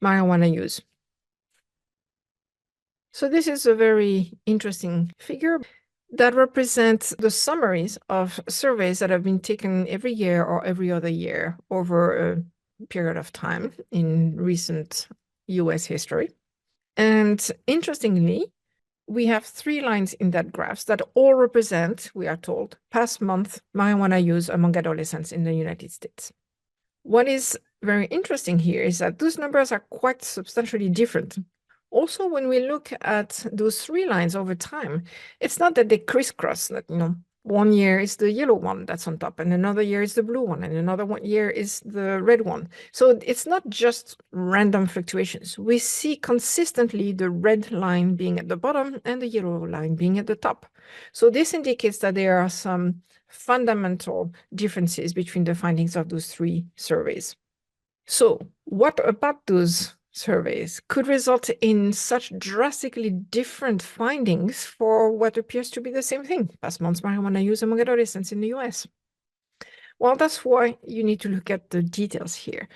marijuana use. So this is a very interesting figure that represents the summaries of surveys that have been taken every year or every other year over a period of time in recent US history. And interestingly, we have 3 lines in that graph that all represent, we are told, past month marijuana use among adolescents in the United States. What is very interesting here is that those numbers are quite substantially different. Also, when we look at those 3 lines over time, it's not that they crisscross, that, one year is the yellow one that's on top, and another year is the blue one, and another year is the red one. So it's not just random fluctuations. We see consistently the red line being at the bottom and the yellow line being at the top. So this indicates that there are some fundamental differences between the findings of those 3 surveys. So what about those surveys could result in such drastically different findings for what appears to be the same thing, past months marijuana use among adolescents in the US? Well, that's why you need to look at the details here.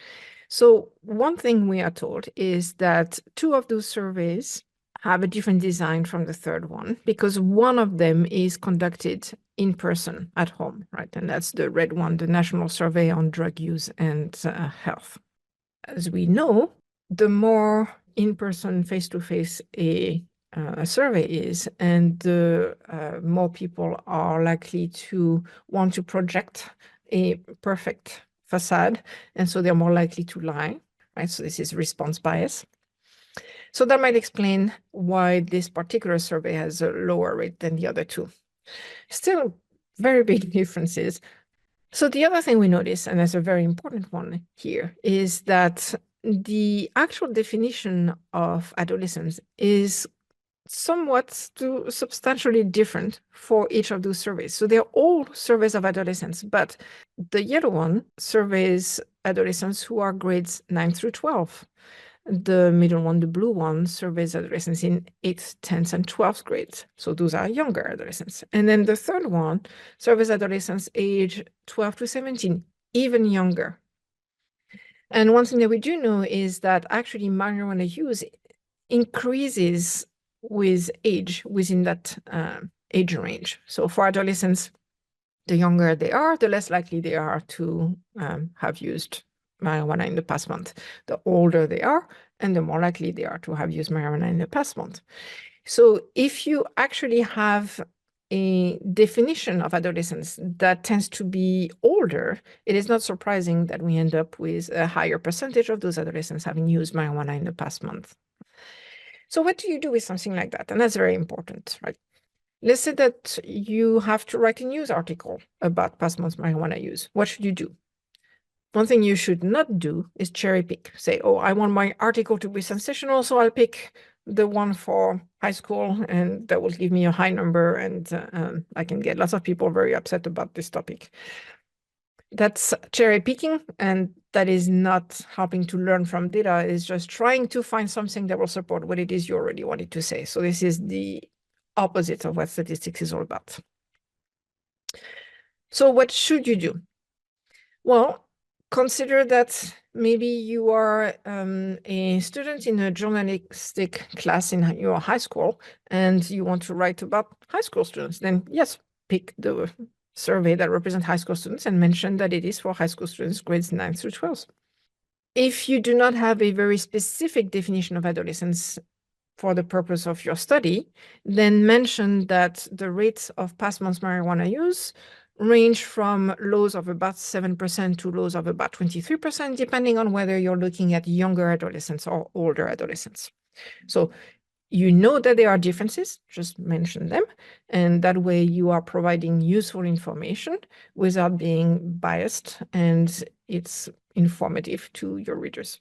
So one thing we are told is that 2 of those surveys have a different design from the third one because one of them is conducted in person at home, right? And that's the red one, the National Survey on Drug Use and Health. As we know, the more in-person, face-to-face a survey is, and the more people are likely to want to project a perfect facade, and so they're more likely to lie, right? So this is response bias. So that might explain why this particular survey has a lower rate than the other 2. Still, very big differences. So the other thing we notice, and that's a very important one here, is that the actual definition of adolescence is somewhat substantially different for each of those surveys. So they're all surveys of adolescents, but the yellow one surveys adolescents who are grades 9 through 12. The middle one, the blue one, surveys adolescents in 8th, 10th, and 12th grades. So those are younger adolescents. And then the third one surveys adolescents age 12 to 17, even younger. And one thing that we do know is that actually marijuana use increases with age within that age range. So for adolescents, the younger they are, the less likely they are to have used marijuana in the past month. The older they are, and the more likely they are to have used marijuana in the past month. So if you actually have a definition of adolescence that tends to be older, it is not surprising that we end up with a higher percentage of those adolescents having used marijuana in the past month. So what do you do with something like that? And that's very important, right? Let's say that you have to write a news article about past months marijuana use. What should you do? One thing you should not do is cherry pick. Say, oh, I want my article to be sensational, so I'll pick the one for high school, and that will give me a high number, and I can get lots of people very upset about this topic. That's cherry picking, and that is not helping to learn from data. It's just trying to find something that will support what it is you already wanted to say. So this is the opposite of what statistics is all about. So what should you do? Well, consider that maybe you are a student in a journalistic class in your high school and you want to write about high school students. Then yes, pick the survey that represents high school students and mention that it is for high school students grades 9 through 12. If you do not have a very specific definition of adolescence for the purpose of your study, then mention that the rates of past months marijuana use range from lows of about 7% to lows of about 23%, depending on whether you're looking at younger adolescents or older adolescents. So you know that there are differences, just mention them, and that way you are providing useful information without being biased, and it's informative to your readers.